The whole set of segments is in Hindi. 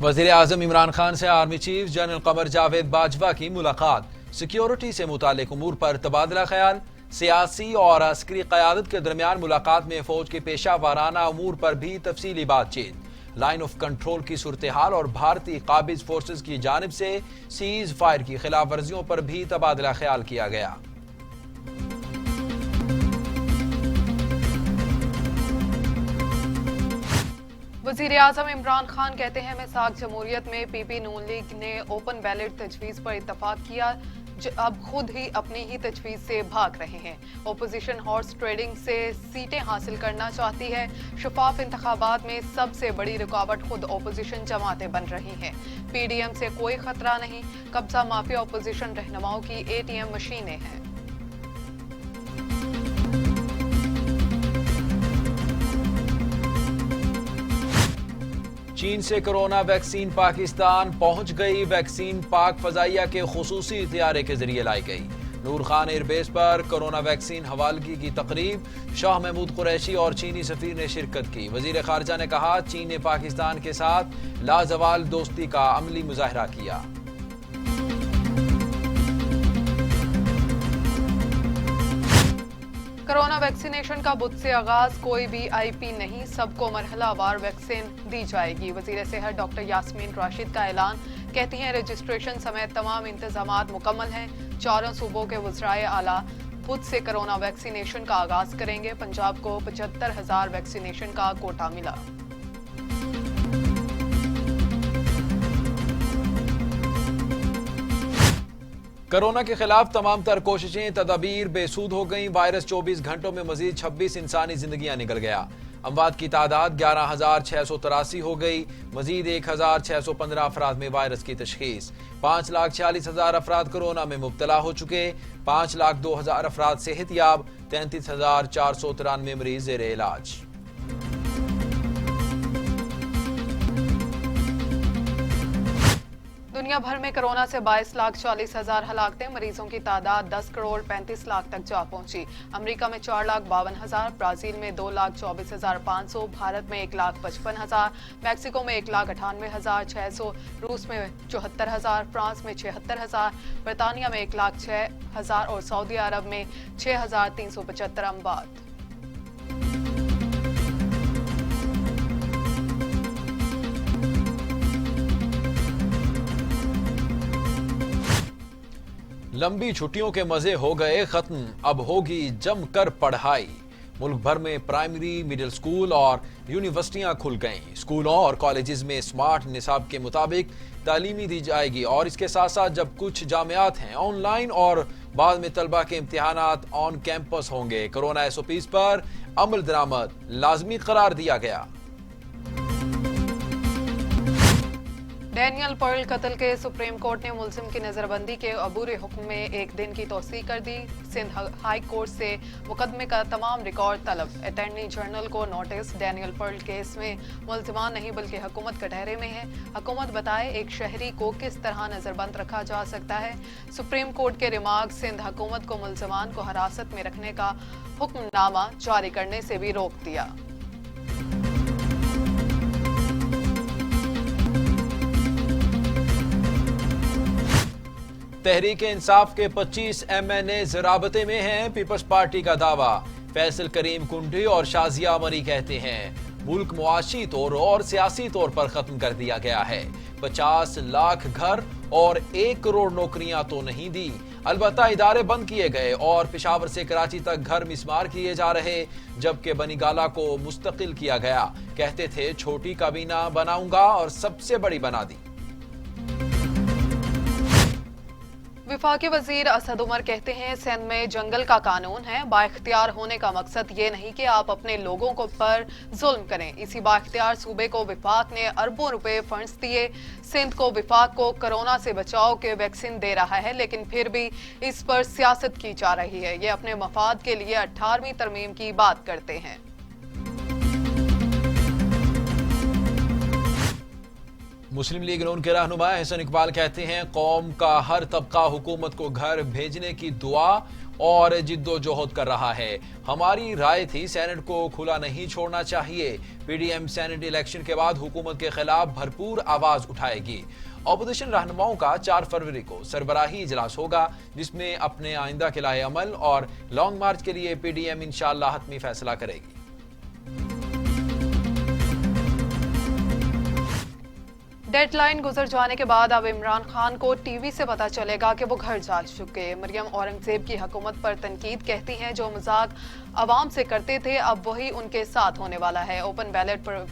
वजीर आजम इमरान खान से army chief general Qamar Javed Bajwa की मुलाकात। सिक्योरिटी से मुतालिक उमूर पर तबादला ख्याल। सियासी और अस्करी क़यादत के दरमियान मुलाकात में फौज के पेशा वाराना उमूर पर भी तफसीली बातचीत। लाइन ऑफ कंट्रोल की सूरत हाल और भारतीय काबिज फोर्सेज की जानिब से सीज फायर की खिलाफ वर्जियों पर भी तबादला ख्याल किया गया। वज़ीर आज़म इमरान खान कहते हैं मिसाक जमहूरियत में पीपी नून लीग ने ओपन बैलेट तजवीज़ पर इत्तफाक किया, अब खुद ही अपनी ही तजवीज़ से भाग रहे हैं। ओपोजिशन हॉर्स ट्रेडिंग से सीटें हासिल करना चाहती है। शफाफ इंतखाबात में सबसे बड़ी रुकावट खुद ओपोजिशन जमातें बन रही हैं। PDM से कोई खतरा नहीं, कब्जा माफिया ओपोजिशन रहनुमाओं की ATM मशीनें हैं। चीन से कोरोना वैक्सीन पाकिस्तान पहुंच गई। वैक्सीन पाक फजाइया के खुसूसी तैयारे के जरिए लाई गई। नूर खान एयरबेस पर कोरोना वैक्सीन हवालगी की तकरीब, शाह महमूद कुरैशी और चीनी सफीर ने शिरकत की। वजीर खारजा ने कहा, चीन ने पाकिस्तान के साथ लाजवाल दोस्ती का अमली मुजाहरा किया। कोरोना वैक्सीनेशन का बुध से आगाज, कोई भी IP नहीं, सबको मरहलावार वैक्सीन दी जाएगी। वजीर सेहत डॉक्टर यास्मीन राशिद का ऐलान, कहती हैं रजिस्ट्रेशन समेत तमाम इंतजामात मुकम्मल हैं। चारों सूबों के वज़राए आला बुध से कोरोना वैक्सीनेशन का आगाज करेंगे। पंजाब को 75,000 वैक्सीनेशन का कोटा मिला। कोरोना के खिलाफ तमाम तर कोशिशें तदाबीर बेसूद हो गईं। वायरस 24 घंटों में मजीद 26 इंसानी जिंदगियां निकल गया। अमवात की तादाद 11,683 हो गई। मजीद 1,615 अफराद में वायरस की तशखीस। 5,46,000 अफराद कोरोना में मुब्तला हो चुके। 5,02,000 अफराद सेहतयाब। 33,493 मरीज ज़ेर इलाज। दुनिया भर में कोरोना से 22,40,000 हलाकतें, मरीजों की तादाद 10 करोड़ 35 लाख तक जा पहुंची। अमेरिका में 4,52,000, ब्राजील में 2,24,500, भारत में 1,55,000, मैक्सिको में 1,98,600, रूस में 74,000, फ्रांस में 76,000, बरतानिया में 1,06,000 और सऊदी अरब में 6,375 अमवात। लंबी छुट्टियों के मजे हो गए खत्म, अब होगी जमकर पढ़ाई। मुल्क भर में प्राइमरी, मिडिल स्कूल और यूनिवर्सिटियां खुल गईं। स्कूलों और कॉलेजेस में स्मार्ट निसाब के मुताबिक तालीमी दी जाएगी और इसके साथ साथ जब कुछ जामियात हैं ऑनलाइन और बाद में तलबा के इम्तिहानात ऑन कैंपस होंगे। कोरोना SOPs पर अमल दरामद लाजमी करार दिया गया। डैनियल पर्ल कत्ल के सुप्रीम कोर्ट ने मुलजिम की नजरबंदी के अबूरी हुक्म में 1 दिन की तौसीह कर दी। सिंध हाई कोर्ट से मुकदमे का तमाम रिकॉर्ड तलब। अटॉर्नी जनरल को नोटिस। डैनियल पर्ल केस में मुलजिमान नहीं बल्कि हुकूमत कटहरे में है। हुकूमत बताए एक शहरी को किस तरह नजरबंद रखा जा सकता है। सुप्रीम कोर्ट के रिमार्क, सिंध हुकूमत को मुलजिमान को हिरासत में रखने का हुक्मनामा जारी करने से भी रोक दिया। तहरीक इंसाफ के 25 MNA राबते में हैं। पीपल्स पार्टी का दावा। फैसल करीम कुंडी और शाजिया मरी कहते हैं मुल्क मुआशी तौर और सियासी तौर पर खत्म कर दिया गया है। 50 लाख घर और 1 करोड़ नौकरियां तो नहीं दी, अलबत्ता इदारे बंद किए गए और पेशावर से कराची तक घर मिसमार किए जा रहे, जबकि बनीगाला को मुस्तकिल किया गया। कहते थे छोटी काबीना बनाऊंगा और सबसे बड़ी बना दी। विफाकी वजीर असद उमर कहते हैं सिंध में जंगल का कानून है। बाइख्तियार होने का मकसद ये नहीं कि आप अपने लोगों को पर जुल्म करें। इसी बाइख्तियार सूबे को विफाक ने अरबों रुपए फंड्स दिए। सिंध को विफाक को कोरोना से बचाव के वैक्सीन दे रहा है, लेकिन फिर भी इस पर सियासत की जा रही है। ये अपने मफाद के लिए 18वीं तरमीम की बात करते हैं। मुस्लिम लीग नून के रहनुमा एहसन इकबाल कहते हैं कौम का हर तबका हुकूमत को घर भेजने की दुआ और जिद्दोजहद कर रहा है। हमारी राय थी सेनेट को खुला नहीं छोड़ना चाहिए। पीडीएम सेनेट इलेक्शन के बाद हुकूमत के खिलाफ भरपूर आवाज उठाएगी। ऑपोजिशन रहनुमाओं का 4 फरवरी को सरबराही इजलास होगा, जिसमें अपने आइंदा के लाए अमल और लॉन्ग मार्च के लिए पीडीएम इंशाअल्लाह हतमी फैसला करेगी। डेडलाइन गुजर जाने के बाद अब इमरान खान को टीवी से पता चलेगा कि वो घर जा चुके। मरियम औरंगजेब की हुकूमत पर तनकीद करती हैं, जो मजाक अवाम से करते थे अब वही उनके साथ होने वाला है। ओपन बैलेट पर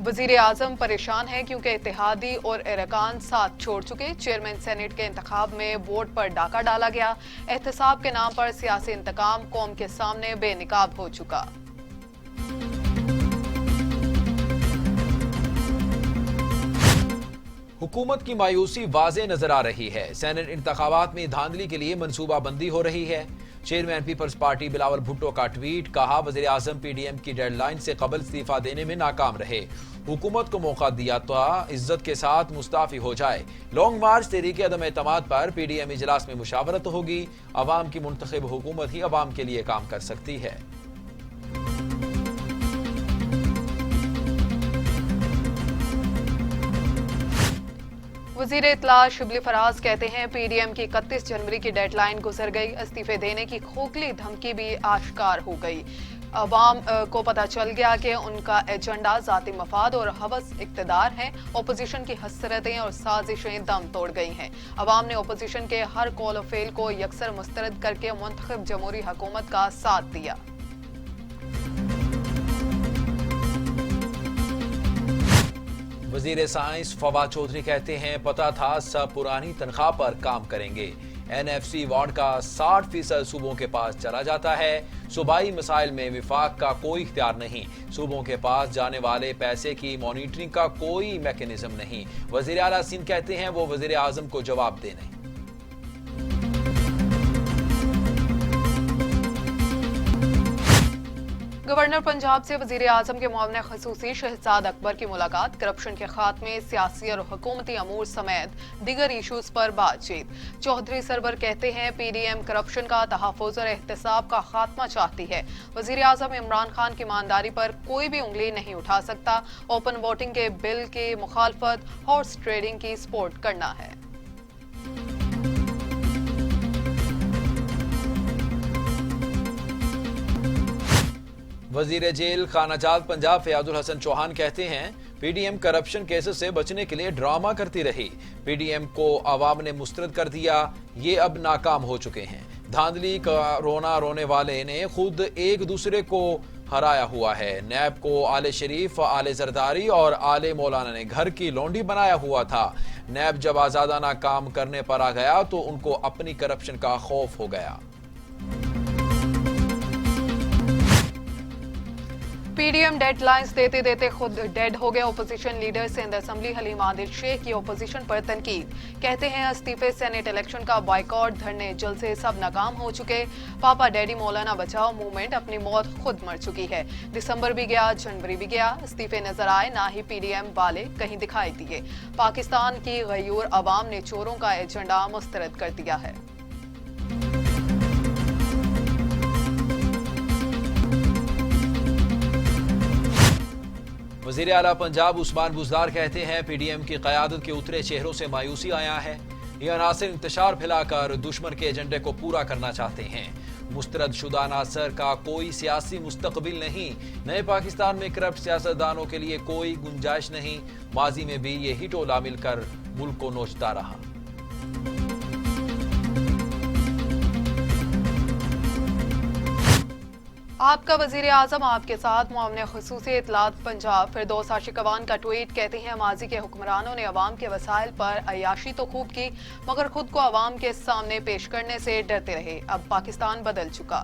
वजीर आजम परेशान है क्योंकि इत्तेहादी और अरकान साथ छोड़ चुके। चेयरमैन सेनेट के इंतखाब में वोट पर डाका डाला गया। एहतसाब के नाम पर सियासी इंतकाम कौम के सामने बेनिकाब हो चुका। हुकूमत की मायूसी वाज़े नजर आ रही है। सेनेट इंतखाबात में धांधली के लिए मनसूबाबंदी हो रही है। Chairman Peoples Party Bilawal Bhutto का ट्वीट, कहा वज़ीर आज़म पीडीएम की डेडलाइन से कबल इस्तीफा देने में नाकाम रहे। हुकूमत को मौका दिया तो इज्जत के साथ मुस्ताफी हो जाए। लॉन्ग मार्च तहरीक अदम एतमाद पर पीडीएम इजलास में मुशावरत होगी। अवाम की मुंतखब हुकूमत ही अवाम के लिए काम कर सकती है। वजीर इत्तला शिबली फराज कहते हैं पीडीएम की 31 जनवरी की डेडलाइन गुजर गई। इस्तीफे देने की खोखली धमकी भी आश्कार हो गई। अवाम को पता चल गया कि उनका एजेंडा जाती मफाद और हवस इक्तदार है। ओपोजिशन की हसरतें और साजिशें दम तोड़ गई हैं। अवाम ने ओपोजिशन के हर कॉल और फेल को यकसर मुस्तरद करके मुंतखब जमहूरी हुकूमत का साथ दिया। वजीर साइंस फवाद चौधरी कहते हैं पता था सब पुरानी तनख्वाह पर काम करेंगे। एनएफसी वार्ड का 60% सूबों के पास चला जाता है। सूबाई मसाइल में विफाक का कोई इख्तियार नहीं। सूबों के पास जाने वाले पैसे की मॉनिटरिंग का कोई मैकेनिज्म नहीं। वजीर आला सिंध कहते हैं वो वजीर आजम को जवाब दे नहीं। गवर्नर पंजाब से वजीर आजम के मुआवने खसूसी शहजाद अकबर की मुलाकात। करप्शन के खात्मे, सियासी और हुकूमती अमूर समेत दीगर इशूज पर बातचीत। चौधरी सरवर कहते हैं पीडीएम करप्शन का तहफ़्फ़ुज़ और एहतसाब का खात्मा चाहती है। वजीर आजम इमरान खान की ईमानदारी पर कोई भी उंगली नहीं उठा सकता। ओपन वोटिंग के बिल की मुखालफत हॉर्स ट्रेडिंग की सपोर्ट करना है। वजीर जेल खानाजात पंजाब फयाजुल हसन चौहान कहते हैं पीडीएम करप्शन केसेस से बचने के लिए ड्रामा करती रही। पीडीएम को अवाम ने मुस्तरद कर दिया, ये अब नाकाम हो चुके हैं। धांधली का रोना रोने वाले ने खुद एक दूसरे को हराया हुआ है। नैब को आले शरीफ, आले जरदारी और आले मौलाना ने घर की लौंडी बनाया हुआ था। नैब जब आजादाना काम करने पर आ गया तो उनको अपनी करप्शन का खौफ हो गया। पीडीएम डेडलाइंस देते देते खुद डेड हो गए। Opposition leader Sindh assembly Haleem Adil Sheikh की ओपोजिशन पर तनकीद। कहते हैं इस्तीफे सेनेट इलेक्शन का बॉयकॉट, धरने, जलसे सब नाकाम हो चुके। पापा डैडी मौलाना बचाओ मूवमेंट अपनी मौत खुद मर चुकी है। दिसंबर भी गया, जनवरी भी गया, इस्तीफे नजर आए ना ही पीडीएम वाले कहीं दिखाई दिए। पाकिस्तान की गयूर अवाम ने चोरों का एजेंडा मुस्तरद कर दिया है। वजीर आला पंजाब उस्मान बुज़दार कहते हैं पीडीएम की क़यादत के उतरे चेहरों से मायूसी आया है। ये अनासिर इंतशार फैलाकर दुश्मन के एजेंडे को पूरा करना चाहते हैं। मुस्तरद शुदा नासर का कोई सियासी मुस्तकबिल नहीं। नए पाकिस्तान में करप्ट सियासतदानों के लिए कोई गुंजाइश नहीं। माजी में भी यही टोला मिलकर मुल्क को नोचता रहा। आपका वजीर आजम आपके साथ मुआवने खुसूसी इत्तलात पंजाब फिरदौस आशिकवान का ट्वीट। कहते हैं माजी के हुक्मरानों ने अवाम के वसाइल पर अयाशी तो खूब की मगर खुद को अवाम के सामने पेश करने से डरते रहे। अब पाकिस्तान बदल चुका।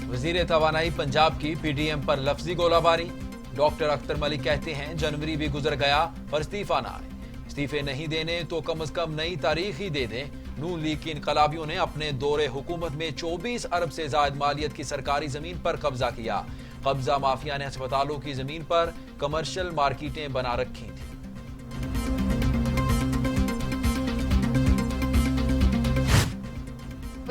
वजीर तवानाई पंजाब की पीडीएम पर लफ्जी गोलाबारी। डॉक्टर अख्तर मलिक कहते हैं जनवरी भी गुजर गया पर इस्तीफा ना आए। इस्तीफे नहीं देने तो कम से कम नई तारीख ही दे दें। नून लीग की इनकलाबियों ने अपने दौरे हुकूमत में 24 अरब से ज्यादा मालियत की सरकारी जमीन पर कब्जा किया। कब्जा माफिया ने अस्पतालों की जमीन पर कमर्शियल मार्केटें बना रखी थी।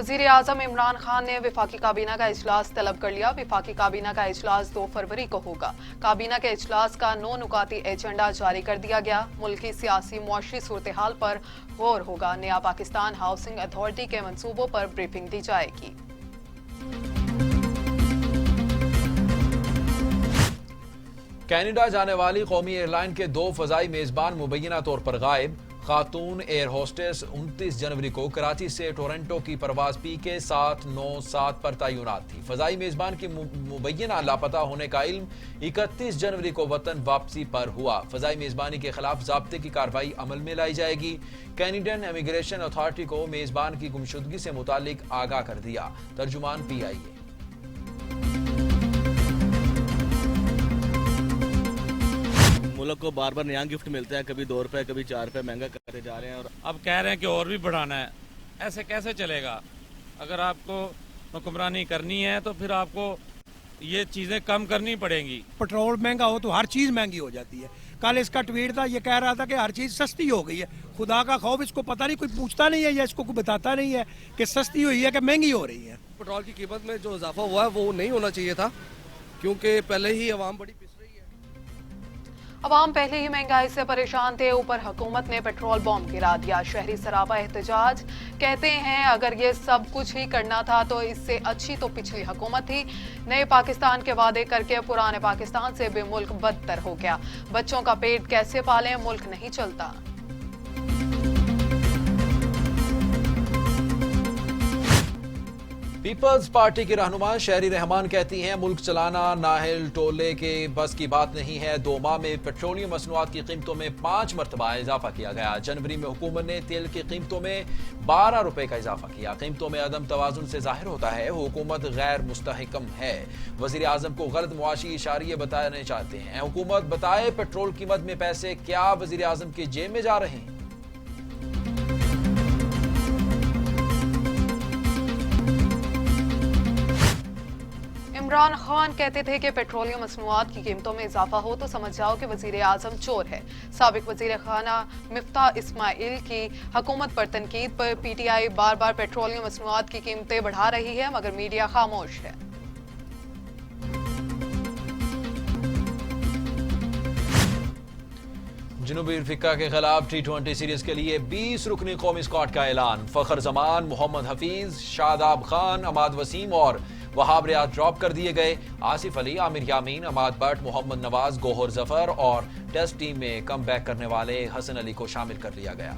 वजीर आजम इमरान खान ने वफाकी काबीना का इजलास तलब कर लिया। वफाकी काबीना का इजलास 2 फरवरी को होगा। काबीना के इजलास का 9 नुकाती एजेंडा जारी कर दिया गया। मुल्क की सियासी मुआशी सूरत हाल पर गौर होगा। नया पाकिस्तान हाउसिंग अथॉरिटी के मंसूबों पर ब्रीफिंग दी जाएगी। कनाडा जाने वाली कौमी एयरलाइन के 2 फजाई मेजबान मुबैना तौर पर गायब। खातून एयर होस्टेस 29 जनवरी को कराची से टोरंटो की परवाज PK 797 पर तैनात थी। फजाई मेजबान की मुबैना लापता होने का इल्म 31 जनवरी को वतन वापसी पर हुआ। फजाई मेजबानी के खिलाफ ज़ाब्ते की कार्रवाई अमल में लाई जाएगी। कैनेडियन इमिग्रेशन अथॉरिटी को मेजबान की गुमशुदगी से मुतालिक आगाह कर दिया। तर्जुमान PIA। मुल्क को बार बार नया गिफ्ट मिलता है, कभी 2 रुपए कभी 4 रुपए महंगा करते जा रहे हैं। और अब कह रहे हैं कि और भी बढ़ाना है। ऐसे कैसे चलेगा? अगर आपको हुक्मरानी करनी है तो फिर आपको ये चीज़ें कम करनी पड़ेंगी। पेट्रोल महंगा हो तो हर चीज़ महंगी हो जाती है। कल इसका ट्वीट था, ये कह रहा था कि हर चीज़ सस्ती हो गई है। खुदा का खौफ, इसको पता नहीं, कोई पूछता नहीं है या इसको कोई बताता नहीं है कि सस्ती हुई है कि महंगी हो रही है। पेट्रोल की कीमत में जो इजाफा हुआ है वो नहीं होना चाहिए था, क्योंकि पहले ही अवाम बड़ी पिस रही है। अवाम पहले ही महंगाई से परेशान थे, ऊपर हुकूमत ने पेट्रोल बॉम्ब गिरा दिया। शहरी सरापा एहतजाज। कहते हैं अगर ये सब कुछ ही करना था तो इससे अच्छी तो पिछली हुकूमत थी। नए पाकिस्तान के वादे करके पुराने पाकिस्तान से भी मुल्क बदतर हो गया। बच्चों का पेट कैसे पालें, मुल्क नहीं चलता। पीपल्स पार्टी की रहनुमा शहरी रहमान कहती हैं मुल्क चलाना नाहिल टोले के बस की बात नहीं है। 2 माह में पेट्रोलियम मसनूआत की कीमतों में 5 मरतबा इजाफा किया गया। जनवरी में हुकूमत ने तेल की कीमतों में 12 रुपए का इजाफा किया। कीमतों में अदम तवाजुन से जाहिर होता है हुकूमत गैर मुस्तहकम है। वजीर आजम को गलत मुआशी इशारे बताने चाहते हैं। हुकूमत बताए पेट्रोल कीमत में पैसे क्या वजीर आजम की जेब में जा रहे हैं। इमरान खान कहते थे कि पेट्रोलियम मसनूआत की कीमतों में इजाफा हो तो समझ जाओ कि वजीर आजम चोर है। साबिक वजीर खाना मिफ्ताह इस्माइल की हुकूमत पर तनकीद पर PTI बार बार पेट्रोलियम मसनूआत की कीमतें बढ़ा रही है, मगर मीडिया खामोश है। जनूबी अफ्रीका के खिलाफ T20 सीरीज के लिए 20 रुकनी कौमी स्क्वाड का ऐलान। फखर जमान, मोहम्मद हफीज, शादाब खान, अमाद वसीम और वहाब रियाज ड्रॉप कर दिए गए। आसिफ अली, आमिर यामीन, अमाद बट, मोहम्मद नवाज, गोहर जफर और टेस्ट टीम में कम बैक करने वाले हसन अली को शामिल कर लिया गया।